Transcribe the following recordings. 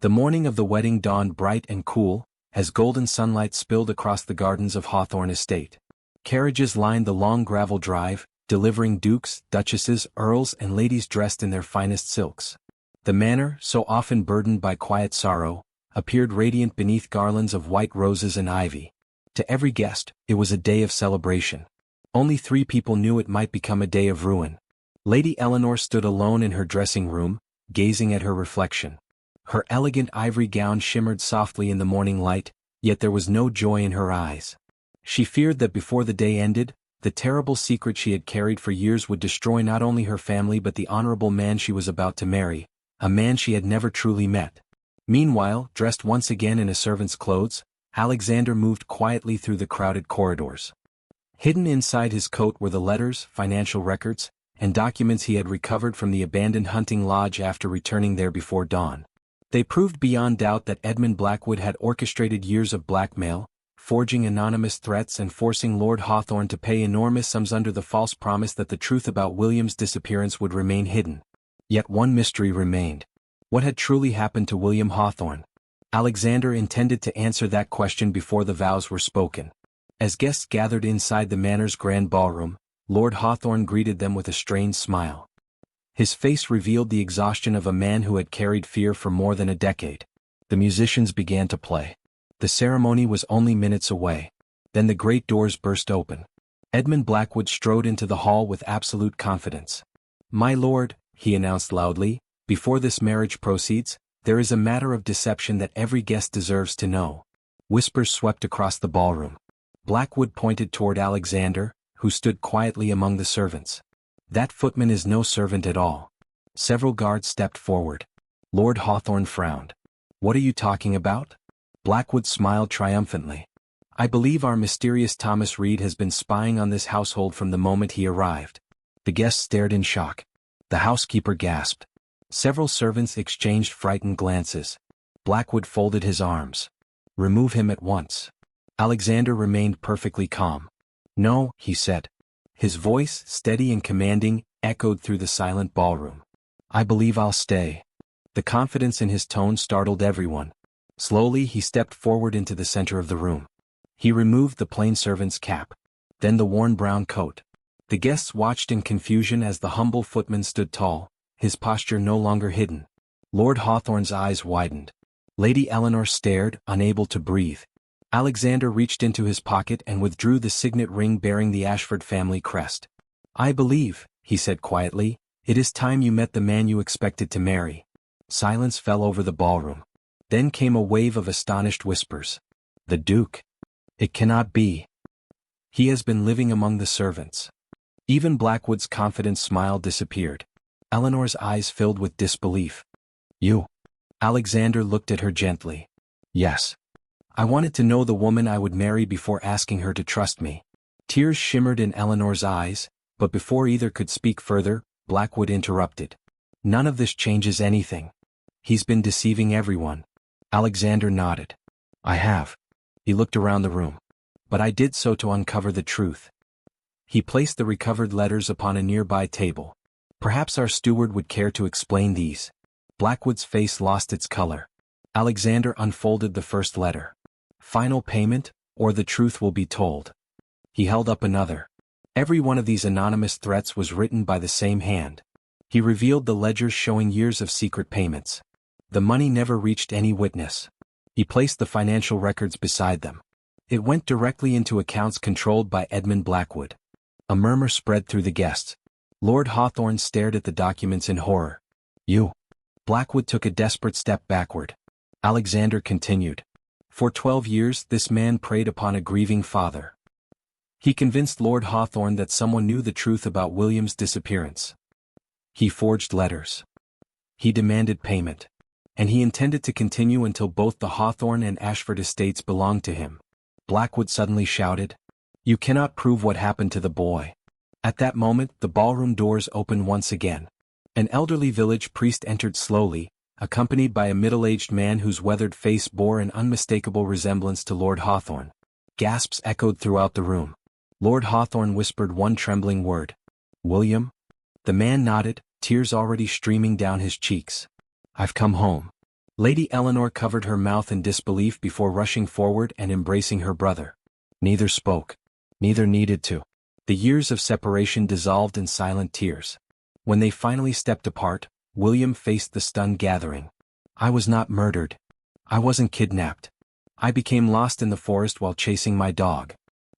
The morning of the wedding dawned bright and cool, as golden sunlight spilled across the gardens of Hawthorne Estate. Carriages lined the long gravel drive, delivering dukes, duchesses, earls, and ladies dressed in their finest silks. The manor, so often burdened by quiet sorrow, appeared radiant beneath garlands of white roses and ivy. To every guest, it was a day of celebration. Only 3 people knew it might become a day of ruin. Lady Eleanor stood alone in her dressing room, gazing at her reflection. Her elegant ivory gown shimmered softly in the morning light, yet there was no joy in her eyes. She feared that before the day ended, the terrible secret she had carried for years would destroy not only her family but the honorable man she was about to marry, a man she had never truly met. Meanwhile, dressed once again in a servant's clothes, Alexander moved quietly through the crowded corridors. Hidden inside his coat were the letters, financial records, and documents he had recovered from the abandoned hunting lodge after returning there before dawn. They proved beyond doubt that Edmund Blackwood had orchestrated years of blackmail, forging anonymous threats and forcing Lord Hawthorne to pay enormous sums under the false promise that the truth about William's disappearance would remain hidden. Yet one mystery remained. What had truly happened to William Hawthorne? Alexander intended to answer that question before the vows were spoken. As guests gathered inside the manor's grand ballroom, Lord Hawthorne greeted them with a strained smile. His face revealed the exhaustion of a man who had carried fear for more than a decade. The musicians began to play. The ceremony was only minutes away. Then the great doors burst open. Edmund Blackwood strode into the hall with absolute confidence. "My lord," he announced loudly, "before this marriage proceeds, there is a matter of deception that every guest deserves to know." Whispers swept across the ballroom. Blackwood pointed toward Alexander, who stood quietly among the servants. "That footman is no servant at all." Several guards stepped forward. Lord Hawthorne frowned. "What are you talking about?" Blackwood smiled triumphantly. "I believe our mysterious Thomas Reed has been spying on this household from the moment he arrived." The guests stared in shock. The housekeeper gasped. Several servants exchanged frightened glances. Blackwood folded his arms. "Remove him at once." Alexander remained perfectly calm. "No," he said. His voice, steady and commanding, echoed through the silent ballroom. "I believe I'll stay." The confidence in his tone startled everyone. Slowly he stepped forward into the center of the room. He removed the plain servant's cap. Then the worn brown coat. The guests watched in confusion as the humble footman stood tall, his posture no longer hidden. Lord Hawthorne's eyes widened. Lady Eleanor stared, unable to breathe. Alexander reached into his pocket and withdrew the signet ring bearing the Ashford family crest. "I believe," he said quietly, "it is time you met the man you expected to marry." Silence fell over the ballroom. Then came a wave of astonished whispers. "The Duke? It cannot be. He has been living among the servants." Even Blackwood's confident smile disappeared. Eleanor's eyes filled with disbelief. "You?" Alexander looked at her gently. "Yes. I wanted to know the woman I would marry before asking her to trust me." Tears shimmered in Eleanor's eyes, but before either could speak further, Blackwood interrupted. "None of this changes anything. He's been deceiving everyone." Alexander nodded. "I have." He looked around the room. "But I did so to uncover the truth." He placed the recovered letters upon a nearby table. "Perhaps our steward would care to explain these." Blackwood's face lost its color. Alexander unfolded the first letter. "Final payment, or the truth will be told." He held up another. Every one of these anonymous threats was written by the same hand. He revealed the ledgers showing years of secret payments. The money never reached any witness. He placed the financial records beside them. It went directly into accounts controlled by Edmund Blackwood. A murmur spread through the guests. Lord Hawthorne stared at the documents in horror. "You?" Blackwood took a desperate step backward. Alexander continued. "For 12 years this man preyed upon a grieving father. He convinced Lord Hawthorne that someone knew the truth about William's disappearance. He forged letters. He demanded payment. And he intended to continue until both the Hawthorne and Ashford estates belonged to him." Blackwood suddenly shouted. "You cannot prove what happened to the boy." At that moment the ballroom doors opened once again. An elderly village priest entered slowly, accompanied by a middle-aged man whose weathered face bore an unmistakable resemblance to Lord Hawthorne. Gasps echoed throughout the room. Lord Hawthorne whispered one trembling word. "William?" The man nodded, tears already streaming down his cheeks. "I've come home." Lady Eleanor covered her mouth in disbelief before rushing forward and embracing her brother. Neither spoke. Neither needed to. The years of separation dissolved in silent tears. When they finally stepped apart, William faced the stunned gathering. I was not murdered. I wasn't kidnapped. I became lost in the forest while chasing my dog.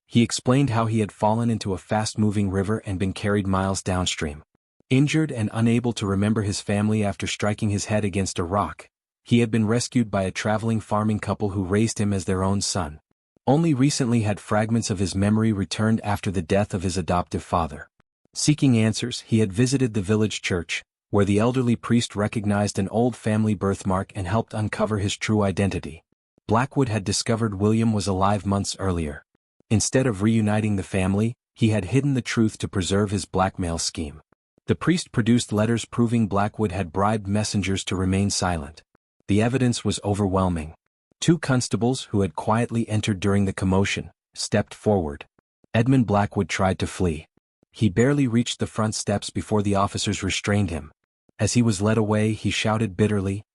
He explained how he had fallen into a fast-moving river and been carried miles downstream. Injured and unable to remember his family after striking his head against a rock, he had been rescued by a traveling farming couple who raised him as their own son. Only recently had fragments of his memory returned after the death of his adoptive father. Seeking answers, he had visited the village church, where the elderly priest recognized an old family birthmark and helped uncover his true identity. Blackwood had discovered William was alive months earlier. Instead of reuniting the family, he had hidden the truth to preserve his blackmail scheme. The priest produced letters proving Blackwood had bribed messengers to remain silent. The evidence was overwhelming. 2 constables who had quietly entered during the commotion stepped forward. Edmund Blackwood tried to flee. He barely reached the front steps before the officers restrained him. As he was led away, he shouted bitterly,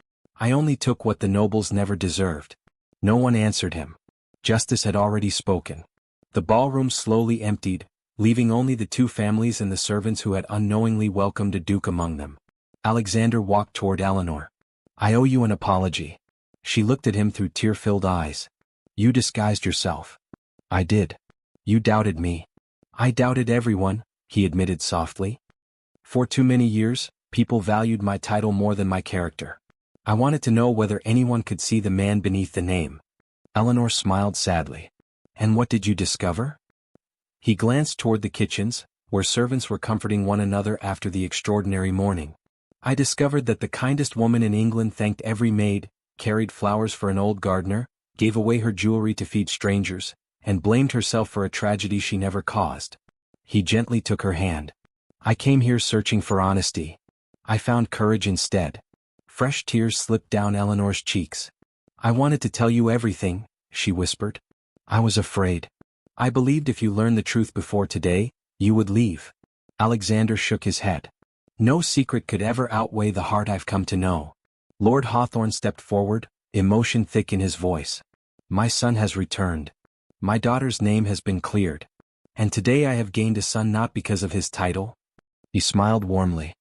"I only took what the nobles never deserved." No one answered him. Justice had already spoken. The ballroom slowly emptied, leaving only the 2 families and the servants who had unknowingly welcomed a duke among them. Alexander walked toward Eleanor. "I owe you an apology." She looked at him through tear-filled eyes. "You disguised yourself." "I did. You doubted me." "I doubted everyone," he admitted softly. "For too many years, people valued my title more than my character. I wanted to know whether anyone could see the man beneath the name." Eleanor smiled sadly. "And what did you discover?" He glanced toward the kitchens, where servants were comforting one another after the extraordinary morning. "I discovered that the kindest woman in England thanked every maid, carried flowers for an old gardener, gave away her jewelry to feed strangers, and blamed herself for a tragedy she never caused." He gently took her hand. "I came here searching for honesty. I found courage instead." Fresh tears slipped down Eleanor's cheeks. "I wanted to tell you everything," she whispered. "I was afraid. I believed if you learned the truth before today, you would leave." Alexander shook his head. "No secret could ever outweigh the heart I've come to know." Lord Hawthorne stepped forward, emotion thick in his voice. "My son has returned. My daughter's name has been cleared. And today I have gained a son not because of his title," he smiled warmly,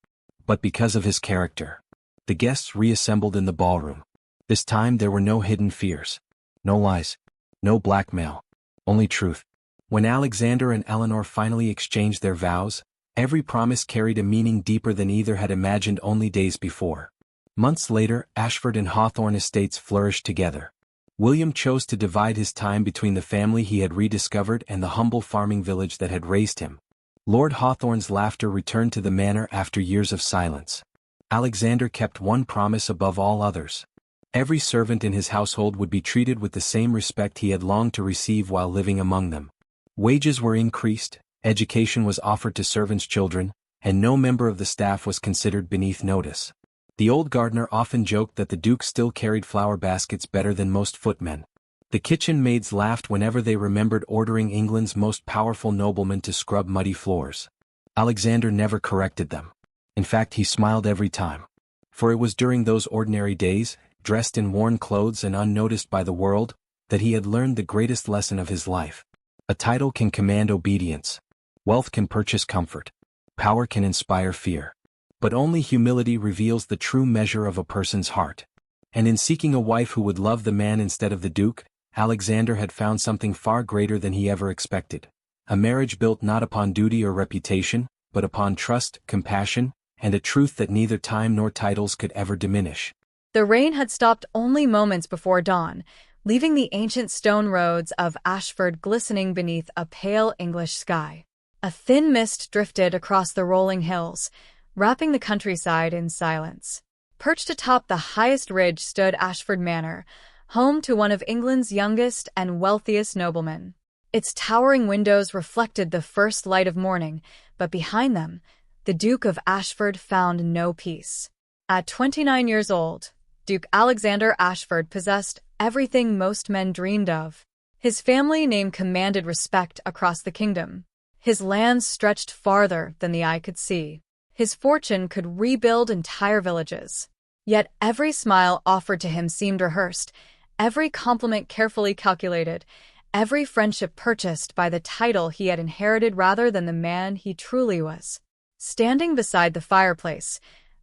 "but because of his character." The guests reassembled in the ballroom. This time there were no hidden fears. No lies. No blackmail. Only truth. When Alexander and Eleanor finally exchanged their vows, every promise carried a meaning deeper than either had imagined only days before. Months later, Ashford and Hawthorne estates flourished together. William chose to divide his time between the family he had rediscovered and the humble farming village that had raised him. Lord Hawthorne's laughter returned to the manor after years of silence. Alexander kept one promise above all others. Every servant in his household would be treated with the same respect he had longed to receive while living among them. Wages were increased, education was offered to servants' children, and no member of the staff was considered beneath notice. The old gardener often joked that the Duke still carried flower baskets better than most footmen. The kitchen maids laughed whenever they remembered ordering England's most powerful nobleman to scrub muddy floors. Alexander never corrected them. In fact, he smiled every time. For it was during those ordinary days, dressed in worn clothes and unnoticed by the world, that he had learned the greatest lesson of his life. A title can command obedience. Wealth can purchase comfort. Power can inspire fear. But only humility reveals the true measure of a person's heart. And in seeking a wife who would love the man instead of the Duke, Alexander had found something far greater than he ever expected. A marriage built not upon duty or reputation, but upon trust, compassion, and a truth that neither time nor titles could ever diminish. The rain had stopped only moments before dawn, leaving the ancient stone roads of Ashford glistening beneath a pale English sky. A thin mist drifted across the rolling hills, wrapping the countryside in silence. Perched atop the highest ridge stood Ashford Manor, home to one of England's youngest and wealthiest noblemen. Its towering windows reflected the first light of morning, but behind them, the Duke of Ashford found no peace. At 29 years old, Duke Alexander Ashford possessed everything most men dreamed of. His family name commanded respect across the kingdom. His lands stretched farther than the eye could see. His fortune could rebuild entire villages. Yet every smile offered to him seemed rehearsed, every compliment carefully calculated, every friendship purchased by the title he had inherited rather than the man he truly was. Standing beside the fireplace,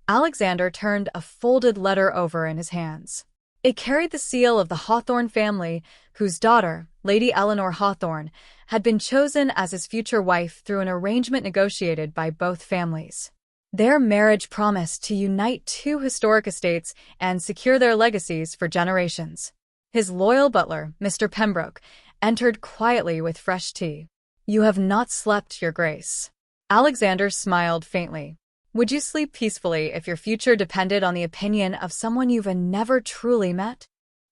Alexander turned a folded letter over in his hands. It carried the seal of the Hawthorne family, whose daughter, Lady Eleanor Hawthorne, had been chosen as his future wife through an arrangement negotiated by both families. Their marriage promised to unite two historic estates and secure their legacies for generations. His loyal butler, Mr. Pembroke, entered quietly with fresh tea. "You have not slept, Your Grace." Alexander smiled faintly. "Would you sleep peacefully if your future depended on the opinion of someone you've never truly met?"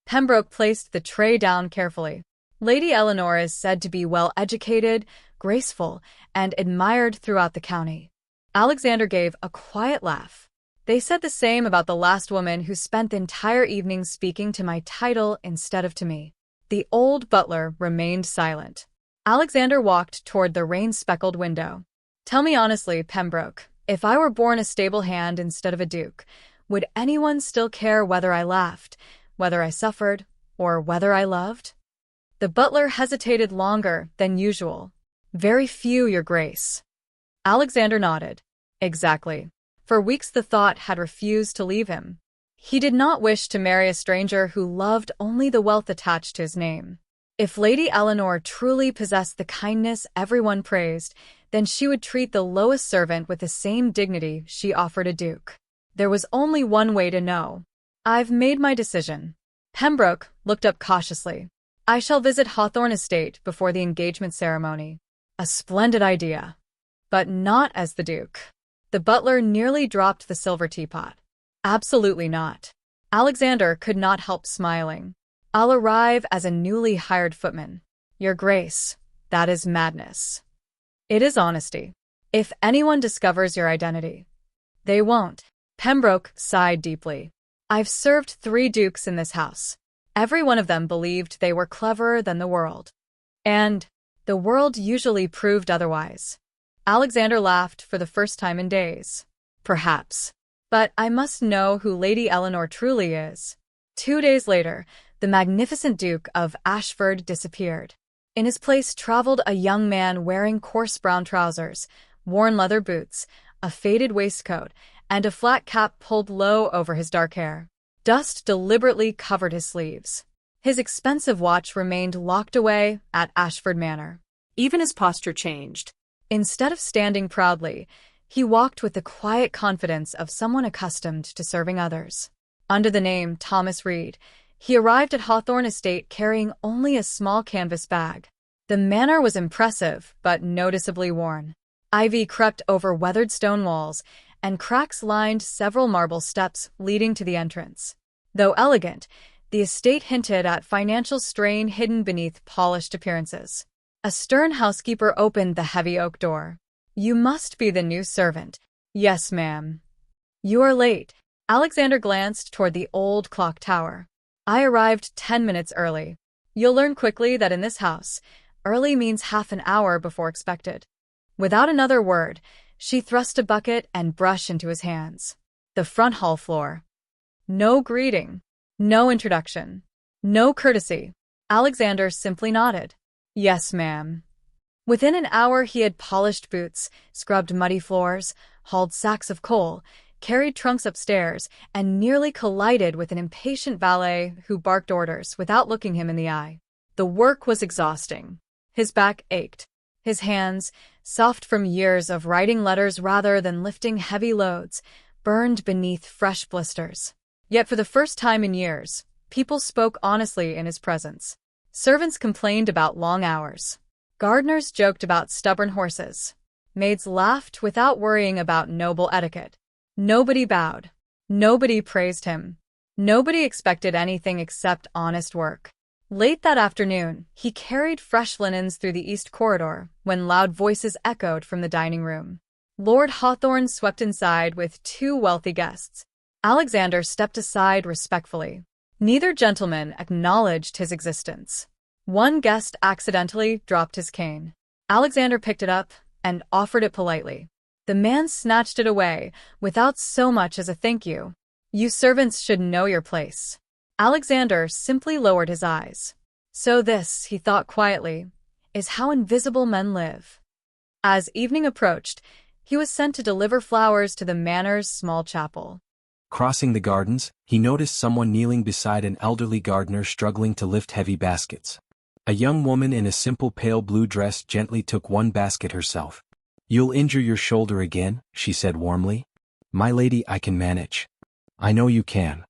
Pembroke placed the tray down carefully. "Lady Eleanor is said to be well-educated, graceful, and admired throughout the county." Alexander gave a quiet laugh. "They said the same about the last woman who spent the entire evening speaking to my title instead of to me." The old butler remained silent. Alexander walked toward the rain-speckled window. "Tell me honestly, Pembroke, if I were born a stable hand instead of a duke, would anyone still care whether I laughed, whether I suffered, or whether I loved?" The butler hesitated longer than usual. "Very few, Your Grace." Alexander nodded. Exactly. For weeks the thought had refused to leave him. He did not wish to marry a stranger who loved only the wealth attached to his name. If Lady Eleanor truly possessed the kindness everyone praised, then she would treat the lowest servant with the same dignity she offered a duke. There was only one way to know. "I've made my decision." Pembroke looked up cautiously. "I shall visit Hawthorne Estate before the engagement ceremony." "A splendid idea." "But not as the duke." The butler nearly dropped the silver teapot. "Absolutely not." Alexander could not help smiling. "I'll arrive as a newly hired footman." "Your Grace, that is madness." "It is honesty. If anyone discovers your identity." "They won't." Pembroke sighed deeply. "I've served 3 dukes in this house. Every one of them believed they were cleverer than the world. And the world usually proved otherwise." Alexander laughed for the first time in days. "Perhaps. But I must know who Lady Eleanor truly is." 2 days later, the magnificent Duke of Ashford disappeared. In his place traveled a young man wearing coarse brown trousers, worn leather boots, a faded waistcoat, and a flat cap pulled low over his dark hair. Dust deliberately covered his sleeves. His expensive watch remained locked away at Ashford Manor. Even his posture changed. Instead of standing proudly, he walked with the quiet confidence of someone accustomed to serving others. Under the name Thomas Reed, he arrived at Hawthorne Estate carrying only a small canvas bag. The manor was impressive, but noticeably worn. Ivy crept over weathered stone walls, and cracks lined several marble steps leading to the entrance. Though elegant, the estate hinted at financial strain hidden beneath polished appearances. A stern housekeeper opened the heavy oak door. "You must be the new servant." "Yes, ma'am." "You are late." Alexander glanced toward the old clock tower. "I arrived 10 minutes early." "You'll learn quickly that in this house, early means half an hour before expected." Without another word, she thrust a bucket and brush into his hands. The front hall floor. No greeting. No introduction. No courtesy. Alexander simply nodded. "Yes, ma'am." Within an hour he had polished boots, scrubbed muddy floors, hauled sacks of coal, carried trunks upstairs, and nearly collided with an impatient valet who barked orders without looking him in the eye. The work was exhausting. His back ached. His hands, soft from years of writing letters rather than lifting heavy loads, burned beneath fresh blisters. Yet for the first time in years, people spoke honestly in his presence. Servants complained about long hours. Gardeners joked about stubborn horses. Maids laughed without worrying about noble etiquette. Nobody bowed. Nobody praised him. Nobody expected anything except honest work. Late that afternoon, he carried fresh linens through the east corridor when loud voices echoed from the dining room. Lord Hawthorne swept inside with 2 wealthy guests. Alexander stepped aside respectfully. Neither gentleman acknowledged his existence. One guest accidentally dropped his cane. Alexander picked it up and offered it politely. The man snatched it away without so much as a thank you. You servants should know your place. Alexander simply lowered his eyes. So this, he thought quietly, is how invisible men live. As evening approached, he was sent to deliver flowers to the manor's small chapel. Crossing the gardens, he noticed someone kneeling beside an elderly gardener struggling to lift heavy baskets. A young woman in a simple pale blue dress gently took one basket herself. "You'll injure your shoulder again," she said warmly. "My lady, I can manage." "I know you can."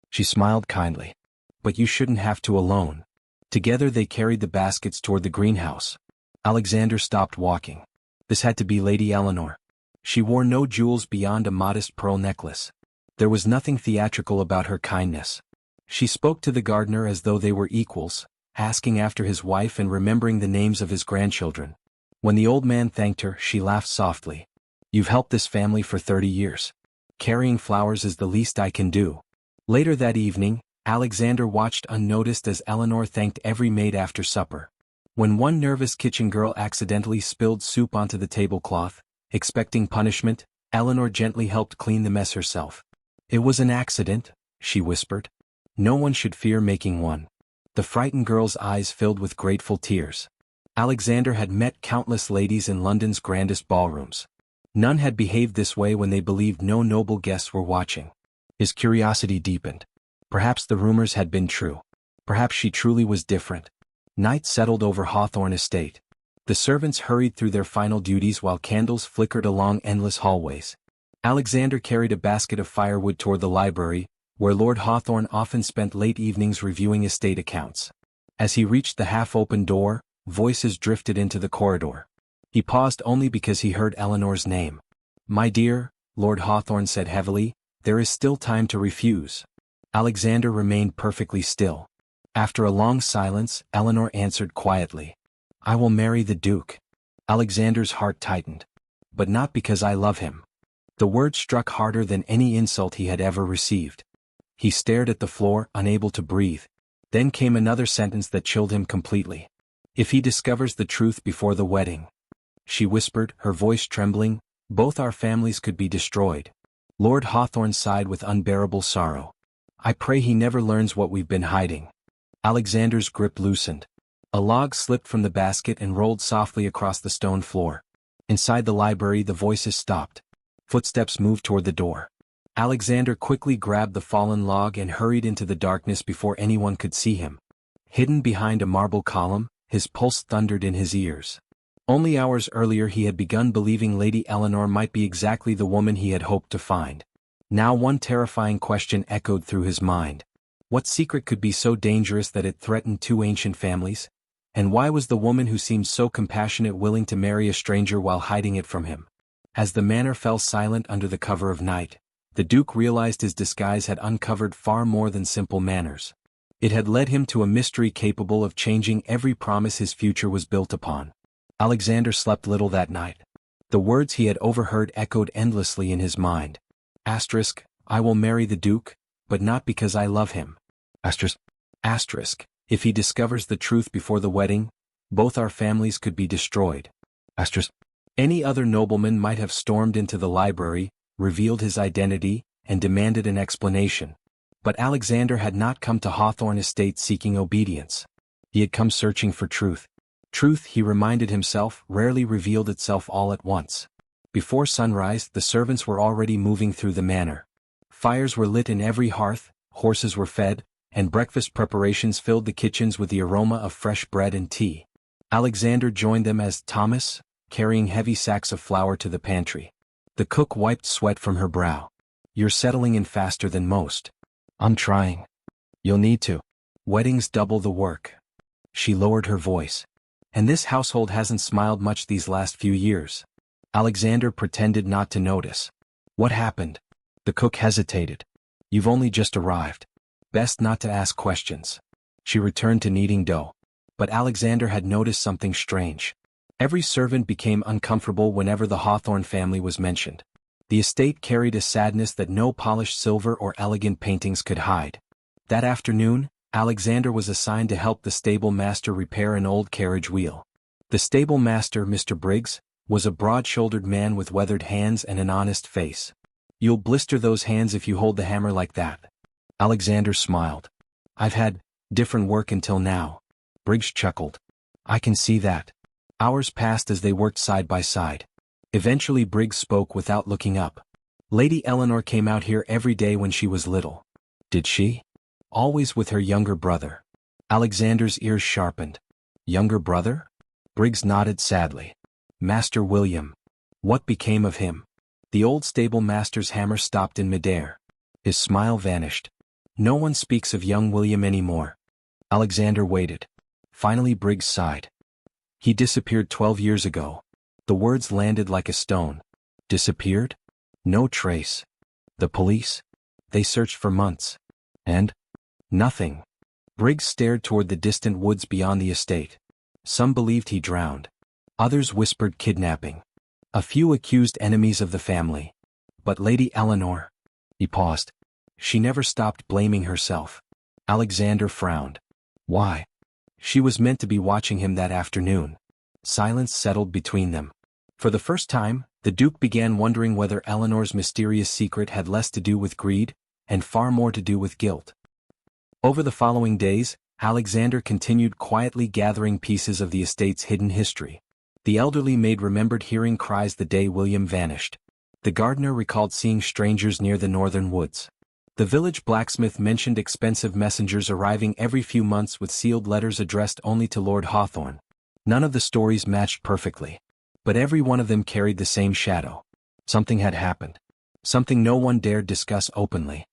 She smiled kindly. "But you shouldn't have to alone." Together they carried the baskets toward the greenhouse. Alexander stopped walking. This had to be Lady Eleanor. She wore no jewels beyond a modest pearl necklace. There was nothing theatrical about her kindness. She spoke to the gardener as though they were equals, asking after his wife and remembering the names of his grandchildren. When the old man thanked her, she laughed softly. "You've helped this family for 30 years. Carrying flowers is the least I can do." Later that evening, Alexander watched unnoticed as Eleanor thanked every maid after supper. When one nervous kitchen girl accidentally spilled soup onto the tablecloth, expecting punishment, Eleanor gently helped clean the mess herself. "It was an accident," she whispered. "No one should fear making one." The frightened girl's eyes filled with grateful tears. Alexander had met countless ladies in London's grandest ballrooms. None had behaved this way when they believed no noble guests were watching. His curiosity deepened. Perhaps the rumors had been true. Perhaps she truly was different. Night settled over Hawthorne Estate. The servants hurried through their final duties while candles flickered along endless hallways. Alexander carried a basket of firewood toward the library, where Lord Hawthorne often spent late evenings reviewing estate accounts. As he reached the half-open door, voices drifted into the corridor. He paused only because he heard Eleanor's name. "My dear," Lord Hawthorne said heavily, "there is still time to refuse." Alexander remained perfectly still. After a long silence, Eleanor answered quietly. "I will marry the Duke." Alexander's heart tightened. "But not because I love him." The word struck harder than any insult he had ever received. He stared at the floor, unable to breathe. Then came another sentence that chilled him completely. "If he discovers the truth before the wedding," she whispered, her voice trembling, "both our families could be destroyed." Lord Hawthorne sighed with unbearable sorrow. "I pray he never learns what we've been hiding." Alexander's grip loosened. A log slipped from the basket and rolled softly across the stone floor. Inside the library the voices stopped. Footsteps moved toward the door. Alexander quickly grabbed the fallen log and hurried into the darkness before anyone could see him. Hidden behind a marble column, his pulse thundered in his ears. Only hours earlier he had begun believing Lady Eleanor might be exactly the woman he had hoped to find. Now one terrifying question echoed through his mind. What secret could be so dangerous that it threatened two ancient families? And why was the woman who seemed so compassionate willing to marry a stranger while hiding it from him? As the manor fell silent under the cover of night, the Duke realized his disguise had uncovered far more than simple manners. It had led him to a mystery capable of changing every promise his future was built upon. Alexander slept little that night. The words he had overheard echoed endlessly in his mind. "I will marry the Duke, but not because I love him." If he discovers the truth before the wedding, both our families could be destroyed. Any other nobleman might have stormed into the library, revealed his identity, and demanded an explanation. But Alexander had not come to Hawthorne Estate seeking obedience. He had come searching for truth. Truth, he reminded himself, rarely revealed itself all at once. Before sunrise, the servants were already moving through the manor. Fires were lit in every hearth, horses were fed, and breakfast preparations filled the kitchens with the aroma of fresh bread and tea. Alexander joined them as Thomas, carrying heavy sacks of flour to the pantry. The cook wiped sweat from her brow. "You're settling in faster than most." "I'm trying." "You'll need to. Weddings double the work." She lowered her voice. "And this household hasn't smiled much these last few years." Alexander pretended not to notice. "What happened?" The cook hesitated. "You've only just arrived. Best not to ask questions." She returned to kneading dough. But Alexander had noticed something strange. Every servant became uncomfortable whenever the Hawthorne family was mentioned. The estate carried a sadness that no polished silver or elegant paintings could hide. That afternoon, Alexander was assigned to help the stable master repair an old carriage wheel. The stable master, Mr. Briggs, was a broad-shouldered man with weathered hands and an honest face. You'll blister those hands if you hold the hammer like that. Alexander smiled. I've had different work until now. Briggs chuckled. I can see that. Hours passed as they worked side by side. Eventually Briggs spoke without looking up. Lady Eleanor came out here every day when she was little. Did she? Always with her younger brother. Alexander's ears sharpened. Younger brother? Briggs nodded sadly. Master William. What became of him? The old stable master's hammer stopped in midair. His smile vanished. No one speaks of young William anymore. Alexander waited. Finally Briggs sighed. He disappeared 12 years ago. The words landed like a stone. Disappeared? No trace. The police? They searched for months. And? Nothing. Briggs stared toward the distant woods beyond the estate. Some believed he drowned. Others whispered kidnapping. A few accused enemies of the family. But Lady Eleanor? He paused. She never stopped blaming herself. Alexander frowned. Why? She was meant to be watching him that afternoon. Silence settled between them. For the first time, the Duke began wondering whether Eleanor's mysterious secret had less to do with greed, and far more to do with guilt. Over the following days, Alexander continued quietly gathering pieces of the estate's hidden history. The elderly maid remembered hearing cries the day William vanished. The gardener recalled seeing strangers near the northern woods. The village blacksmith mentioned expensive messengers arriving every few months with sealed letters addressed only to Lord Hawthorne. None of the stories matched perfectly. But every one of them carried the same shadow. Something had happened. Something no one dared discuss openly.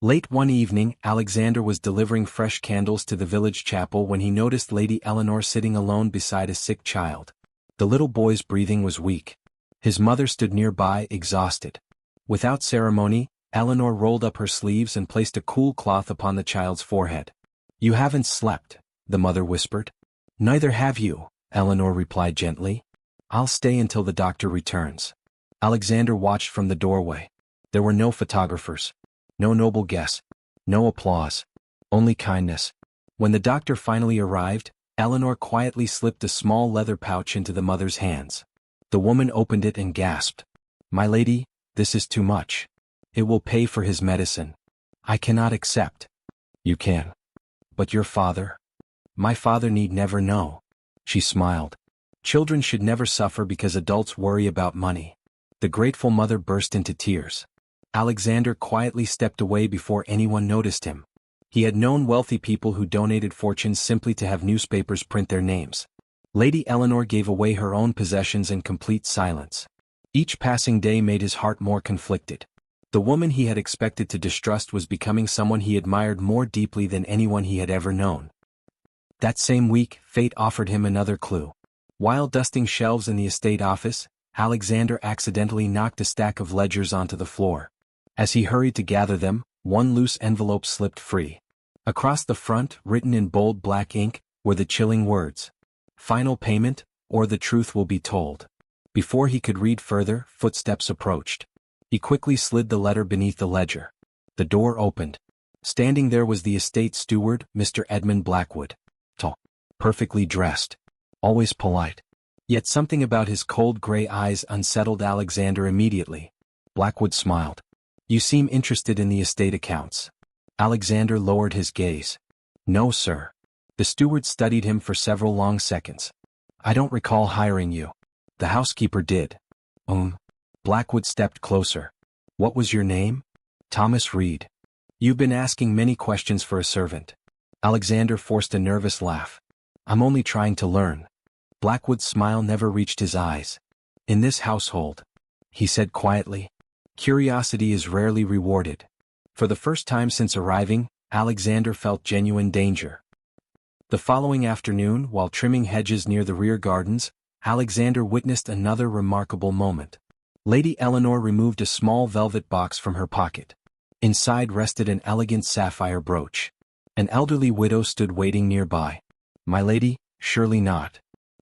Late one evening, Alexander was delivering fresh candles to the village chapel when he noticed Lady Eleanor sitting alone beside a sick child. The little boy's breathing was weak. His mother stood nearby, exhausted. Without ceremony, Eleanor rolled up her sleeves and placed a cool cloth upon the child's forehead. You haven't slept, the mother whispered. Neither have you, Eleanor replied gently. I'll stay until the doctor returns. Alexander watched from the doorway. There were no photographers. No noble guests. No applause. Only kindness. When the doctor finally arrived, Eleanor quietly slipped a small leather pouch into the mother's hands. The woman opened it and gasped. My lady, this is too much. It will pay for his medicine. I cannot accept. You can. But your father? My father need never know. She smiled. Children should never suffer because adults worry about money. The grateful mother burst into tears. Alexander quietly stepped away before anyone noticed him. He had known wealthy people who donated fortunes simply to have newspapers print their names. Lady Eleanor gave away her own possessions in complete silence. Each passing day made his heart more conflicted. The woman he had expected to distrust was becoming someone he admired more deeply than anyone he had ever known. That same week, fate offered him another clue. While dusting shelves in the estate office, Alexander accidentally knocked a stack of ledgers onto the floor. As he hurried to gather them, one loose envelope slipped free. Across the front, written in bold black ink, were the chilling words, "Final payment, or the truth will be told." Before he could read further, footsteps approached. He quickly slid the letter beneath the ledger. The door opened. Standing there was the estate steward, Mr. Edmund Blackwood. Tall, perfectly dressed, always polite. Yet something about his cold gray eyes unsettled Alexander immediately. Blackwood smiled. You seem interested in the estate accounts. Alexander lowered his gaze. No, sir. The steward studied him for several long seconds. I don't recall hiring you. The housekeeper did. Blackwood stepped closer. What was your name? Thomas Reed. You've been asking many questions for a servant. Alexander forced a nervous laugh. I'm only trying to learn. Blackwood's smile never reached his eyes. In this household, he said quietly, curiosity is rarely rewarded. For the first time since arriving, Alexander felt genuine danger. The following afternoon, while trimming hedges near the rear gardens, Alexander witnessed another remarkable moment. Lady Eleanor removed a small velvet box from her pocket. Inside rested an elegant sapphire brooch. An elderly widow stood waiting nearby. My lady, surely not.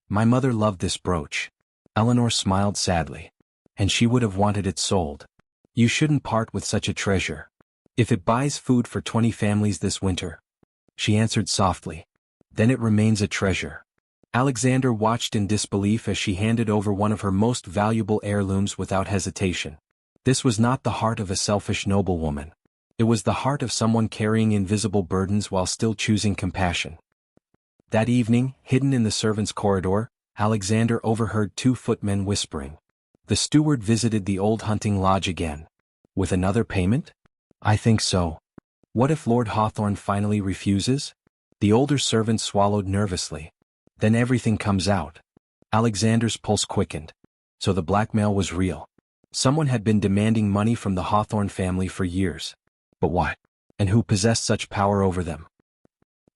My mother loved this brooch. Eleanor smiled sadly. And she would have wanted it sold. You shouldn't part with such a treasure. If it buys food for 20 families this winter. She answered softly. Then it remains a treasure. Alexander watched in disbelief as she handed over one of her most valuable heirlooms without hesitation. This was not the heart of a selfish noblewoman. It was the heart of someone carrying invisible burdens while still choosing compassion. That evening, hidden in the servants' corridor, Alexander overheard two footmen whispering. The steward visited the old hunting lodge again. With another payment? I think so. What if Lord Hawthorne finally refuses? The older servant swallowed nervously. Then everything comes out. Alexander's pulse quickened. So the blackmail was real. Someone had been demanding money from the Hawthorne family for years. But why? And who possessed such power over them?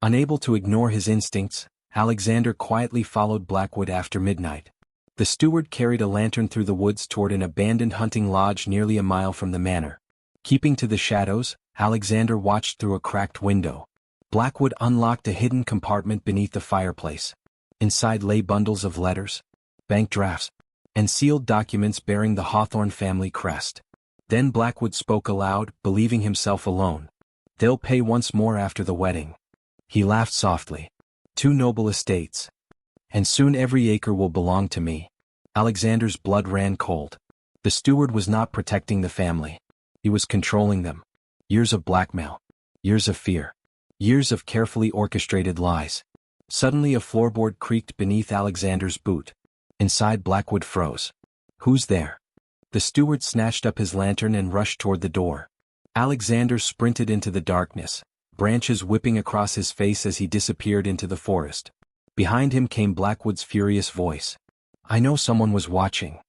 Unable to ignore his instincts, Alexander quietly followed Blackwood after midnight. The steward carried a lantern through the woods toward an abandoned hunting lodge nearly a mile from the manor. Keeping to the shadows, Alexander watched through a cracked window. Blackwood unlocked a hidden compartment beneath the fireplace. Inside lay bundles of letters, bank drafts, and sealed documents bearing the Hawthorne family crest. Then Blackwood spoke aloud, believing himself alone. They'll pay once more after the wedding. He laughed softly. 2 noble estates. And soon every acre will belong to me. Alexander's blood ran cold. The steward was not protecting the family. He was controlling them. Years of blackmail. Years of fear. Years of carefully orchestrated lies. Suddenly a floorboard creaked beneath Alexander's boot. Inside Blackwood froze. Who's there? The steward snatched up his lantern and rushed toward the door. Alexander sprinted into the darkness, branches whipping across his face as he disappeared into the forest. Behind him came Blackwood's furious voice. I know someone was watching.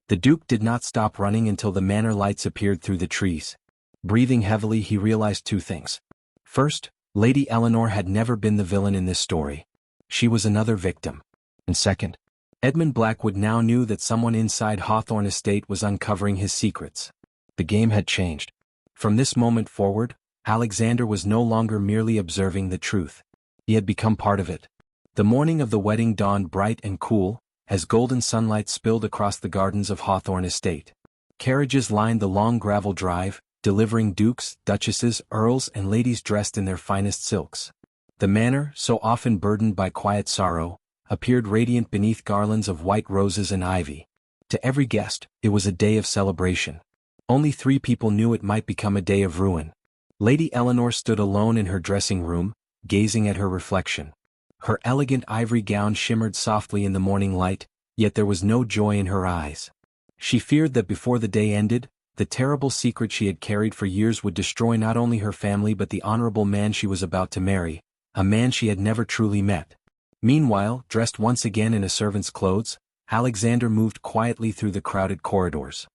The Duke did not stop running until the manor lights appeared through the trees. Breathing heavily, he realized 2 things. First, Lady Eleanor had never been the villain in this story. She was another victim. And second, Edmund Blackwood now knew that someone inside Hawthorne Estate was uncovering his secrets. The game had changed. From this moment forward, Alexander was no longer merely observing the truth. He had become part of it. The morning of the wedding dawned bright and cool, as golden sunlight spilled across the gardens of Hawthorne Estate. Carriages lined the long gravel drive, delivering dukes, duchesses, earls, and ladies dressed in their finest silks. The manor, so often burdened by quiet sorrow, appeared radiant beneath garlands of white roses and ivy. To every guest, it was a day of celebration. Only 3 people knew it might become a day of ruin. Lady Eleanor stood alone in her dressing room, gazing at her reflection. Her elegant ivory gown shimmered softly in the morning light, yet there was no joy in her eyes. She feared that before the day ended, the terrible secret she had carried for years would destroy not only her family but the honorable man she was about to marry, a man she had never truly met. Meanwhile, dressed once again in a servant's clothes, Alexander moved quietly through the crowded corridors.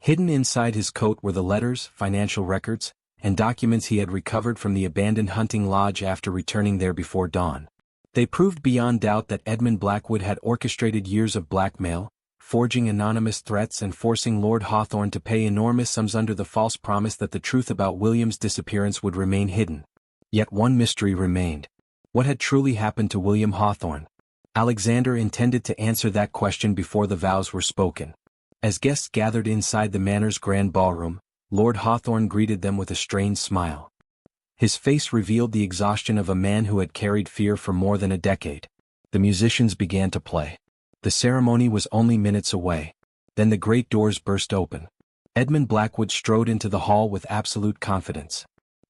Hidden inside his coat were the letters, financial records, and documents he had recovered from the abandoned hunting lodge after returning there before dawn. They proved beyond doubt that Edmund Blackwood had orchestrated years of blackmail, forging anonymous threats and forcing Lord Hawthorne to pay enormous sums under the false promise that the truth about William's disappearance would remain hidden. Yet one mystery remained. What had truly happened to William Hawthorne? Alexander intended to answer that question before the vows were spoken. As guests gathered inside the manor's grand ballroom, Lord Hawthorne greeted them with a strange smile. His face revealed the exhaustion of a man who had carried fear for more than a decade. The musicians began to play. The ceremony was only minutes away. Then the great doors burst open. Edmund Blackwood strode into the hall with absolute confidence.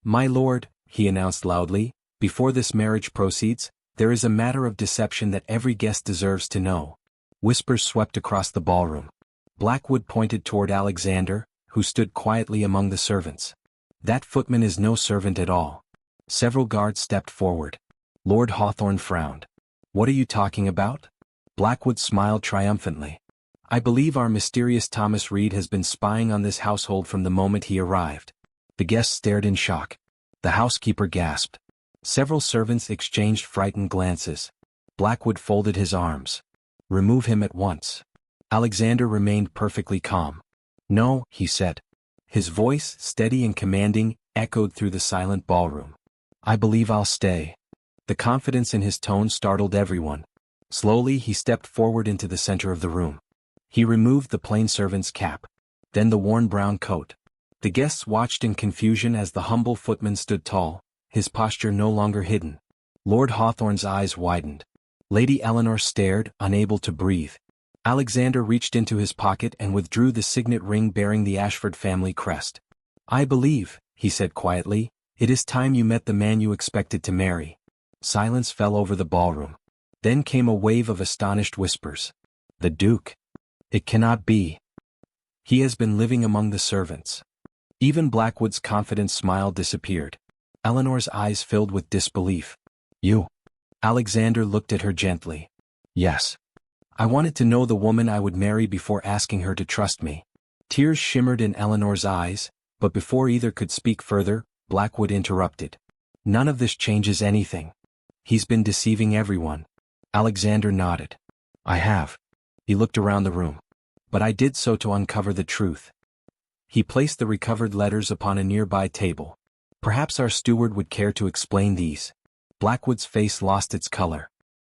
"My lord," he announced loudly, "before this marriage proceeds, there is a matter of deception that every guest deserves to know." Whispers swept across the ballroom. Blackwood pointed toward Alexander, who stood quietly among the servants. "That footman is no servant at all." Several guards stepped forward. Lord Hawthorne frowned. "What are you talking about?" Blackwood smiled triumphantly. "I believe our mysterious Thomas Reed has been spying on this household from the moment he arrived." The guests stared in shock. The housekeeper gasped. Several servants exchanged frightened glances. Blackwood folded his arms. "Remove him at once." Alexander remained perfectly calm. "No," he said. His voice, steady and commanding, echoed through the silent ballroom. "I believe I'll stay." The confidence in his tone startled everyone. Slowly he stepped forward into the center of the room. He removed the plain servant's cap. Then the worn brown coat. The guests watched in confusion as the humble footman stood tall, his posture no longer hidden. Lord Hawthorne's eyes widened. Lady Eleanor stared, unable to breathe. Alexander reached into his pocket and withdrew the signet ring bearing the Ashford family crest. "I believe," he said quietly, "it is time you met the man you expected to marry." Silence fell over the ballroom. Then came a wave of astonished whispers. "The Duke? It cannot be. He has been living among the servants." Even Blackwood's confident smile disappeared. Eleanor's eyes filled with disbelief. "You?" Alexander looked at her gently. "Yes. I wanted to know the woman I would marry before asking her to trust me." Tears shimmered in Eleanor's eyes, but before either could speak further, Blackwood interrupted. "None of this changes anything. He's been deceiving everyone." Alexander nodded. "I have." He looked around the room. "But I did so to uncover the truth." He placed the recovered letters upon a nearby table. "Perhaps our steward would care to explain these." Blackwood's face lost its color.